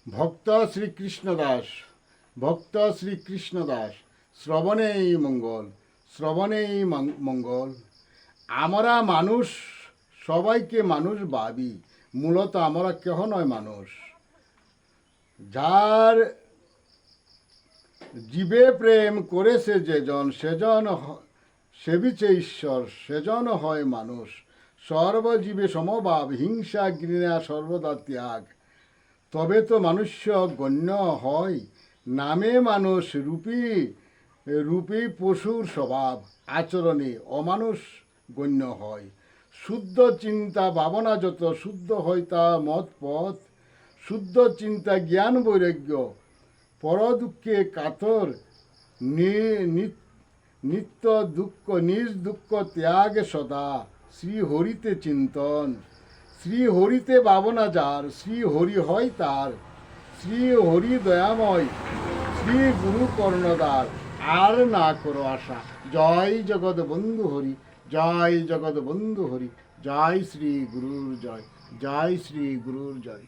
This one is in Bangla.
ভক্ত শ্রীকৃষ্ণ দাস, ভক্ত শ্রীকৃষ্ণ দাস, শ্রবণেই মঙ্গল, শ্রবণেই মঙ্গল। আমরা মানুষ, সবাইকে মানুষ ভাবি, মূলত আমরা কেহ নয় মানুষ। যার জীবে প্রেম করেছে যেজন, সেজন সেবিছে ঈশ্বর, সেজন হয় মানুষ। সর্বজীবে সমভাব, হিংসা ঘৃণা সর্বদা ত্যাগ, তবে তো মনুষ্য গণ্য হয়। নামে মানুষ, রূপী পশুর স্বভাব, আচরণে অমানুষ গণ্য হয়। শুদ্ধ চিন্তা ভাবনা যত, শুদ্ধ হয় তা মত পথ। শুদ্ধ চিন্তা জ্ঞান বৈরাগ্য, পর দুঃখে কাতর, নিত্য দুঃখ নিজ দুঃখ ত্যাগ সদা। শ্রী হরিতে চিন্তন, শ্রী হরিতে ভাবনা যার, শ্রী হরি হয় তার। শ্রী হরি দয়াময়, শ্রী গুরু কর্ণদার, আর না করো আশা। জয় জগৎ বন্ধু হরি, জয় জগৎ বন্ধু হরি, জয় শ্রী গুরুর জয়, জয় শ্রী গুরুর জয়।